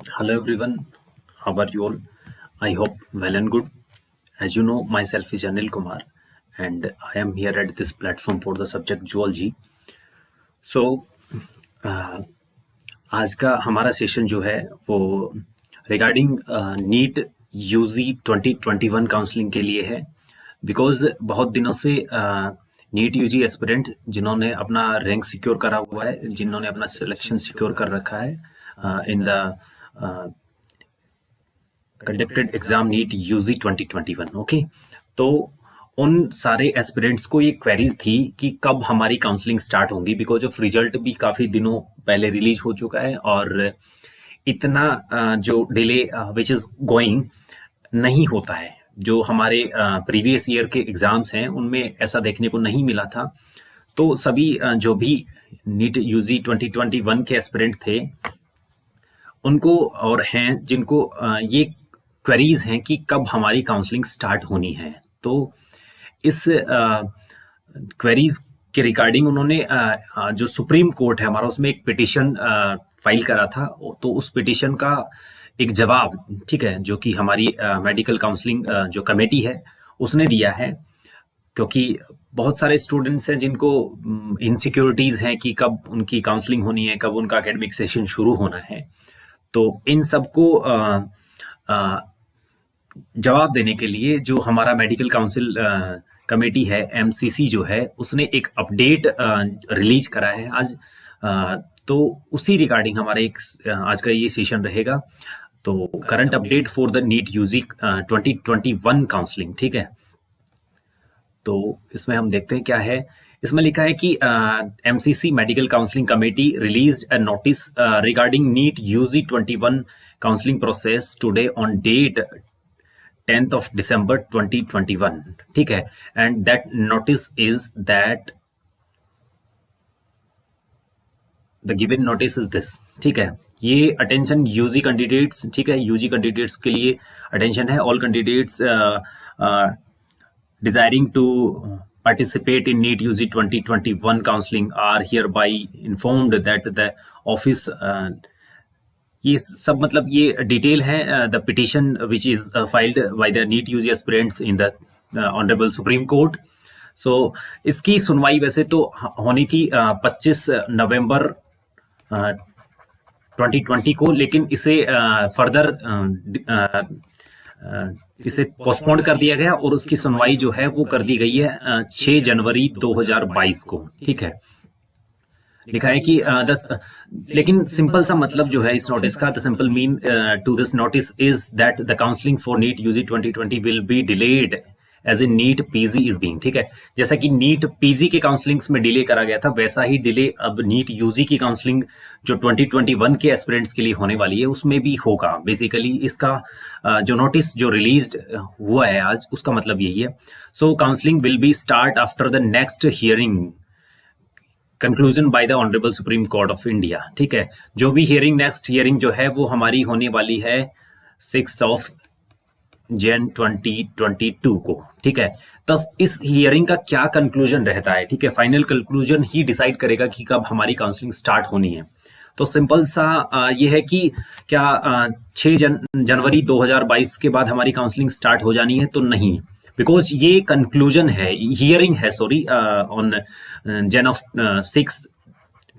Hello everyone, how are you all? I hope well and good. As you know, myself is Anil Kumar and I am here at this platform for the subject zoology. So, आज का हमारा session जो है वो regarding NEET UG 2021 counselling के लिए है because बहुत दिनों से नीट यूजी एस्पिरेंट जिन्होंने अपना रैंक सिक्योर करा हुआ है, जिन्होंने अपना सिलेक्शन सिक्योर कर रखा है in the conducted exam NEET UG 2021। Okay, तो उन सारे एस्पिरेंट्स को ये क्वेरीज थी कि कब हमारी काउंसलिंग स्टार्ट होगी, बिकॉज ऑफ रिजल्ट भी काफ़ी दिनों पहले रिलीज हो चुका है और इतना जो डिले विच इज़ गोइंग नहीं होता है। जो हमारे प्रीवियस ईयर के एग्ज़ाम्स हैं उनमें ऐसा देखने को नहीं मिला था। तो सभी जो भी नीट यूजी 2021 के एस्पिरेंट थे उनको और हैं जिनको ये क्वेरीज हैं कि कब हमारी काउंसलिंग स्टार्ट होनी है। तो इस क्वेरीज के रिगार्डिंग उन्होंने जो सुप्रीम कोर्ट है हमारा उसमें एक पिटिशन फाइल करा था। तो उस पिटिशन का एक जवाब, ठीक है, जो कि हमारी मेडिकल काउंसलिंग जो कमेटी है उसने दिया है, क्योंकि बहुत सारे स्टूडेंट्स हैं जिनको इनसिक्योरिटीज हैं कि कब उनकी काउंसलिंग होनी है, कब उनका एकेडमिक सेशन शुरू होना है। तो इन सबको जवाब देने के लिए जो हमारा मेडिकल काउंसिल कमेटी है, एमसीसी जो है, उसने एक अपडेट रिलीज करा है आज। तो उसी रिगार्डिंग हमारा एक आज का ये सेशन रहेगा। तो current update for the NEET UG 2021 काउंसलिंग, ठीक है। तो इसमें हम देखते हैं क्या है। इसमें लिखा है कि MCC medical counselling committee released a notice regarding NEET UG 21 counselling process today on date 10th of December 2021, ठीक है। And that notice is that the given notice is this, ठीक है। ये अटेंशन यूजी कैंडिडेट्स, ठीक है, UG candidates के लिए attention है। All candidates desiring to participate in NEET UG 2021 counseling are hereby informed that the office ये सब मतलब ये डिटेल है the petition which is filed by the NEET UG aspirants in the honourable supreme court. So इसकी सुनवाई वैसे तो होनी थी 25 नवंबर 2020 को, लेकिन इसे फर्दर इसे पोस्टपोन कर दिया गया और उसकी सुनवाई जो है वो कर दी गई है 6 जनवरी 2022 को, ठीक है। लिखा है कि लेकिन सिंपल सा मतलब जो है इस नोटिस का, the simple mean to this notice is that the counselling for NEET UG 2020 will be delayed as a NEET PG is being, ठीक है। जैसा कि नीट पीजी के काउंसलिंग्स में डिले करा गया था, वैसा ही डिले अब नीट यूजी की काउंसलिंग जो 2021 के एस्पिरेंट्स के लिए होने वाली है उसमें भी होगा। बेसिकली इसका जो नोटिस जो रिलीज हुआ है आज, उसका मतलब यही है। So counselling will be start after the next hearing conclusion by the honourable supreme court of India, ठीक है। जो भी हियरिंग, नेक्स्ट हियरिंग जो है वो हमारी होने वाली है 6 ऑफ जैन 2022 को, ठीक है। तो इस हियरिंग का क्या कंक्लूजन रहता है, ठीक है, फाइनल कंक्लूजन ही डिसाइड करेगा कि कब हमारी काउंसलिंग स्टार्ट होनी है। तो सिंपल सा ये है कि क्या 6 जनवरी 2022 के बाद हमारी काउंसलिंग स्टार्ट हो जानी है, तो नहीं, बिकॉज ये कंक्लूजन है, हियरिंग है, सॉरी, ऑन जैन ऑफ 6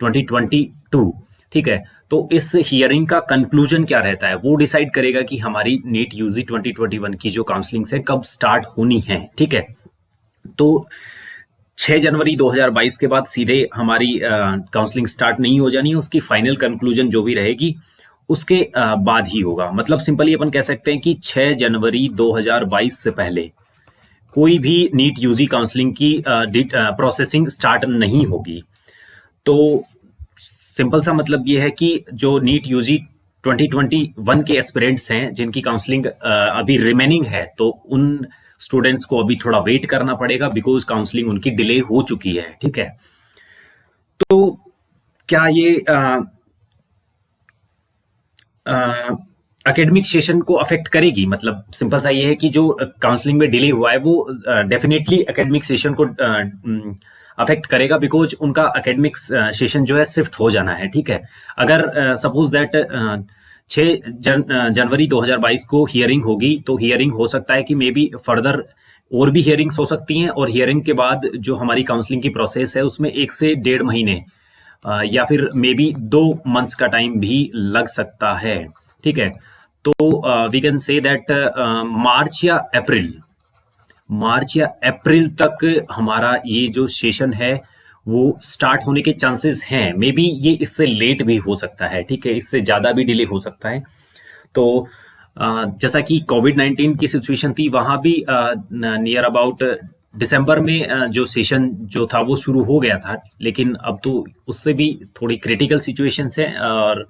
2022, ठीक है। तो इस हियरिंग का कंक्लूजन क्या रहता है वो डिसाइड करेगा कि हमारी नीट यूजी 2021 की जो काउंसलिंग है कब स्टार्ट होनी है, ठीक है। तो 6 जनवरी 2022 के बाद सीधे हमारी काउंसलिंग स्टार्ट नहीं हो जानी है, उसकी फाइनल कंक्लूजन जो भी रहेगी उसके बाद ही होगा। मतलब सिंपली अपन कह सकते हैं कि 6 जनवरी 2022 से पहले कोई भी नीट यूजी काउंसलिंग की प्रोसेसिंग स्टार्ट नहीं होगी। तो सिंपल सा मतलब ये है कि जो नीट यूजी 2021 के एस्पिरेंट्स हैं जिनकी काउंसलिंग अभी रिमेनिंग है, तो उन स्टूडेंट्स को अभी थोड़ा वेट करना पड़ेगा बिकॉज काउंसलिंग उनकी डिले हो चुकी है, ठीक है। तो क्या ये एकेडमिक सेशन को अफेक्ट करेगी? मतलब सिंपल सा ये है कि जो काउंसलिंग में डिले हुआ है वो डेफिनेटली एकेडमिक सेशन को अफेक्ट करेगा, बिकॉज उनका एकेडमिक सेशन जो है शिफ्ट हो जाना है, ठीक है। अगर सपोज दैट जनवरी 2022 को हियरिंग होगी, तो हियरिंग हो सकता है कि मे बी फर्दर और भी हियरिंग्स हो सकती हैं, और हियरिंग के बाद जो हमारी काउंसलिंग की प्रोसेस है उसमें 1 से 1.5 महीने या फिर मे बी 2 मंथ्स का टाइम भी लग सकता है। ठीक है, तो वी कैन से दैट मार्च या अप्रैल तक हमारा ये जो सेशन है वो स्टार्ट होने के चांसेस हैं। मे बी ये इससे लेट भी हो सकता है, ठीक है, इससे ज़्यादा भी डिले हो सकता है। तो जैसा कि कोविड-19 की सिचुएशन थी, वहाँ भी नियर अबाउट दिसंबर में जो सेशन जो था वो शुरू हो गया था, लेकिन अब तो उससे भी थोड़ी क्रिटिकल सिचुएशंस है, और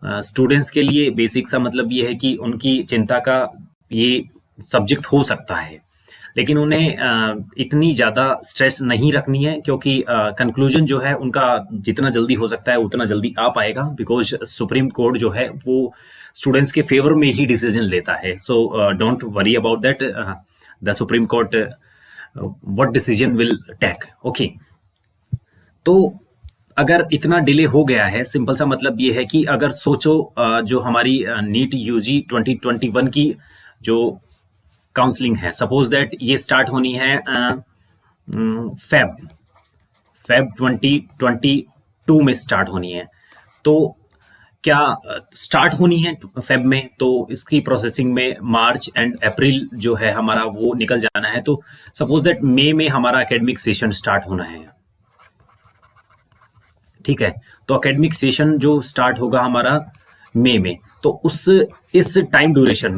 स्टूडेंट्स के लिए बेसिक सा मतलब ये है कि उनकी चिंता का ये सब्जेक्ट हो सकता है, लेकिन उन्हें इतनी ज़्यादा स्ट्रेस नहीं रखनी है, क्योंकि कंक्लूजन जो है उनका जितना जल्दी हो सकता है उतना जल्दी आ पाएगा, बिकॉज सुप्रीम कोर्ट जो है वो स्टूडेंट्स के फेवर में ही डिसीजन लेता है। So don't worry about that, the supreme court what decision will take. Okay, तो अगर इतना डिले हो गया है, सिंपल सा मतलब ये है कि अगर सोचो जो हमारी नीट यूजी 2021 की जो काउंसलिंग है, सपोज दैट ये स्टार्ट होनी है फेब 2022 में स्टार्ट होनी है, तो क्या स्टार्ट होनी है फेब में, तो इसकी प्रोसेसिंग में मार्च एंड अप्रैल जो है हमारा वो निकल जाना है। तो सपोज दैट मई में हमारा एकेडमिक सेशन स्टार्ट होना है, ठीक है, तो एकेडमिक सेशन जो स्टार्ट होगा हमारा मई में, तो इस टाइम ड्यूरेशन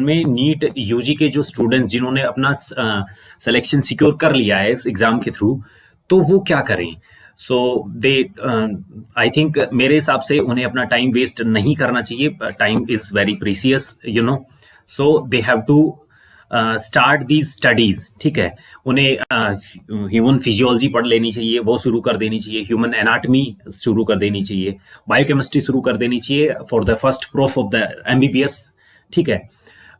में नीट यूजी के जो स्टूडेंट्स जिन्होंने अपना सिलेक्शन सिक्योर कर लिया है इस एग्जाम के थ्रू, तो वो क्या करें। सो दे आई थिंक मेरे हिसाब से उन्हें अपना टाइम वेस्ट नहीं करना चाहिए। Time is very precious, so they have to start these studies. ठीक है, उन्हें ह्यूमन फिजियोलॉजी पढ़ लेनी चाहिए, वो शुरू कर देनी चाहिए, ह्यूमन एनाटमी शुरू कर देनी चाहिए, बायोकेमिस्ट्री शुरू कर देनी चाहिए for the first proof of the MBBS. ठीक है,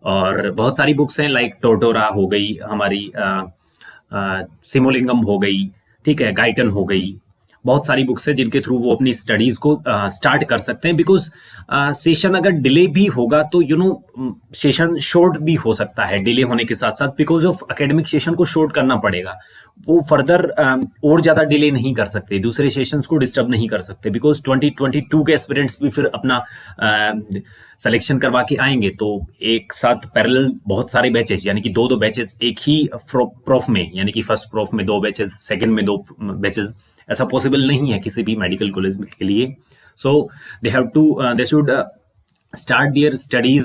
और बहुत सारी बुक्स हैं लाइक टोटोरा हो गई, हमारी सिमोलिंगम हो गई, ठीक है, गाइटन हो गई, बहुत सारी बुक्स हैं जिनके थ्रू वो अपनी स्टडीज को स्टार्ट कर सकते हैं। बिकॉज सेशन अगर डिले भी होगा तो सेशन शॉर्ट भी हो सकता है डिले होने के साथ साथ, बिकॉज ऑफ एकेडमिक सेशन को शॉर्ट करना पड़ेगा। वो फर्दर और ज़्यादा डिले नहीं कर सकते, दूसरे सेशंस को डिस्टर्ब नहीं कर सकते, बिकॉज 2022 के एस्पिरेंट्स भी फिर अपना सिलेक्शन करवा के आएंगे, तो एक साथ पैरेलल बहुत सारे बैचेस, यानी कि दो बैचेस एक ही प्रोफ में, यानी कि फर्स्ट प्रोफ में 2 बैचेस, सेकेंड में 2 बैचेस, ऐसा पॉसिबल नहीं है किसी भी मेडिकल कॉलेज के लिए। So they should start their studies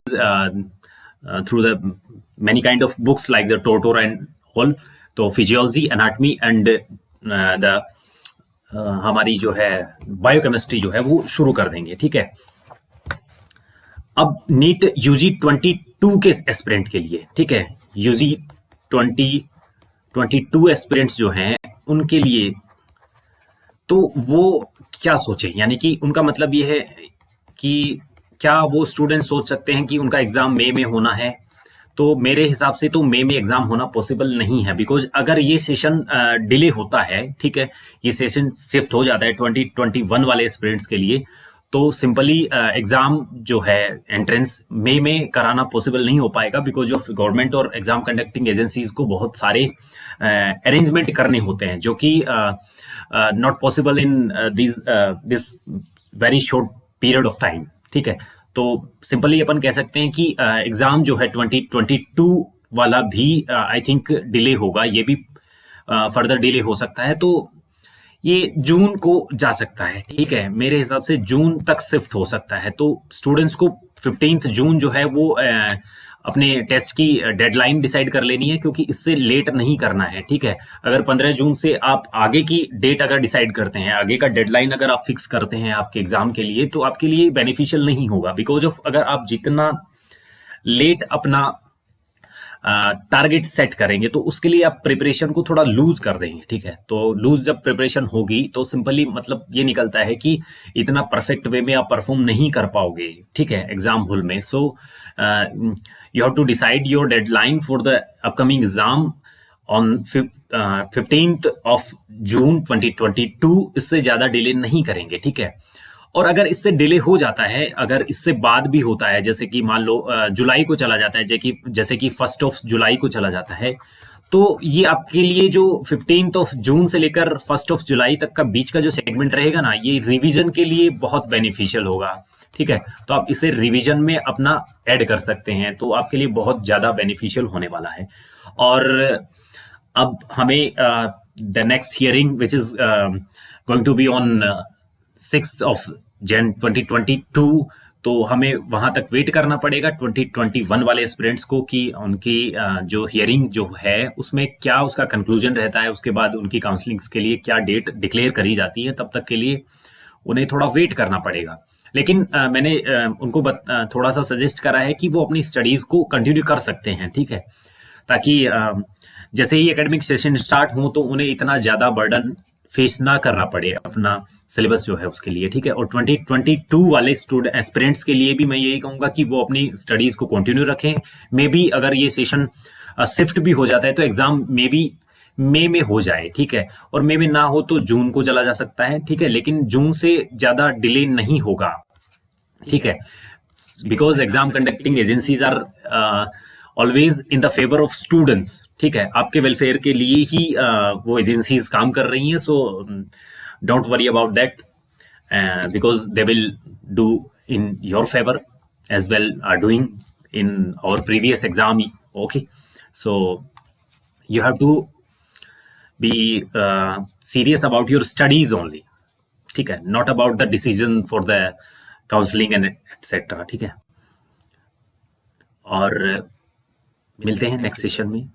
through the many kind of books like the Tortora and all. तो फिजियोलॉजी, एनाटमी एंड द हमारी जो है बायोकेमिस्ट्री जो है वो शुरू कर देंगे। ठीक है, अब नीट यूजी 22 के एस्पिरेंट के लिए, ठीक है, यूजी 2022 एस्पिरेंट्स जो हैं उनके लिए, तो वो क्या सोचें, यानी कि उनका मतलब ये है कि क्या वो स्टूडेंट सोच सकते हैं कि उनका एग्जाम मई में होना है। तो मेरे हिसाब से तो मई में एग्जाम होना पॉसिबल नहीं है, बिकॉज अगर ये सेशन डिले होता है, ठीक है, ये सेशन शिफ्ट हो जाता है 2021 वाले स्टूडेंट्स के लिए, तो सिंपली एग्जाम जो है एंट्रेंस मई में कराना पॉसिबल नहीं हो पाएगा, बिकॉज ऑफ गवर्नमेंट और एग्जाम कंडक्टिंग एजेंसीज को बहुत सारे अरेंजमेंट करने होते हैं, जो कि not possible in this very short period of time. ठीक है, तो सिंपली अपन कह सकते हैं कि एग्जाम जो है 2022 वाला भी आई थिंक डिले होगा, ये भी फर्दर डिले हो सकता है, तो ये जून को जा सकता है। ठीक है, मेरे हिसाब से जून तक शिफ्ट हो सकता है। तो स्टूडेंट्स को 15 जून जो है वो अपने टेस्ट की डेडलाइन डिसाइड कर लेनी है, क्योंकि इससे लेट नहीं करना है। ठीक है, अगर 15 जून से आप आगे की डेट अगर डिसाइड करते हैं, आगे का डेडलाइन अगर आप फिक्स करते हैं आपके एग्जाम के लिए, तो आपके लिए बेनिफिशियल नहीं होगा, बिकॉज ऑफ अगर आप जितना लेट अपना टारगेट सेट करेंगे तो उसके लिए आप प्रिपरेशन को थोड़ा लूज कर देंगे। ठीक है, तो लूज जब प्रिपरेशन होगी तो सिंपली मतलब ये निकलता है कि इतना परफेक्ट वे में आप परफॉर्म नहीं कर पाओगे, ठीक है, एग्जाम हॉल में। So you have to decide your deadline for the upcoming exam on 15th of June 2022। इससे ज़्यादा डिले नहीं करेंगे। ठीक है, और अगर इससे डिले हो जाता है, अगर इससे बाद भी होता है, जैसे कि मान लो जुलाई को चला जाता है, जैसे कि 1 जुलाई को चला जाता है, तो ये आपके लिए जो 15 जून से लेकर 1 जुलाई तक का बीच का जो सेगमेंट रहेगा ना, ये रिवीजन के लिए बहुत बेनिफिशियल होगा। ठीक है, तो आप इसे रिवीजन में अपना ऐड कर सकते हैं, तो आपके लिए बहुत ज़्यादा बेनिफिशियल होने वाला है। और अब हमें the next hearing which is going to be on 6 Jan 2022, तो हमें वहां तक वेट करना पड़ेगा 2021 वाले स्टूडेंट्स को कि उनकी जो हियरिंग जो है उसमें क्या उसका कंक्लूजन रहता है, उसके बाद उनकी काउंसलिंग्स के लिए क्या डेट डिक्लेयर करी जाती है, तब तक के लिए उन्हें थोड़ा वेट करना पड़ेगा। लेकिन मैंने उनको थोड़ा सा सजेस्ट करा है कि वो अपनी स्टडीज़ को कंटिन्यू कर सकते हैं, ठीक है, ताकि जैसे ही एकेडमिक सेशन स्टार्ट हो तो उन्हें इतना ज़्यादा बर्डन फेस ना करना पड़े अपना सिलेबस जो है उसके लिए। ठीक है, और 2022 वाले स्टूडेंट एस्पिरेंट्स के लिए भी मैं यही कहूँगा कि वो अपनी स्टडीज़ को कंटिन्यू रखें। मे बी अगर ये सेशन शिफ्ट भी हो जाता है तो एग्ज़ाम मे बी मई में हो जाए, ठीक है, और मई में ना हो तो जून को चला जा सकता है, ठीक है, लेकिन जून से ज़्यादा डिले नहीं होगा, ठीक है, because exam conducting agencies are always in the favour of students. ठीक है, आपके वेलफेयर के लिए ही वो एजेंसीज काम कर रही हैं, so don't worry about that, because they will do in your favour as well are doing in our previous exam. Okay, so you have to be serious about your studies only, ठीक है, not about the decision for the counseling and etc. ठीक है, और मिलते हैं next session में।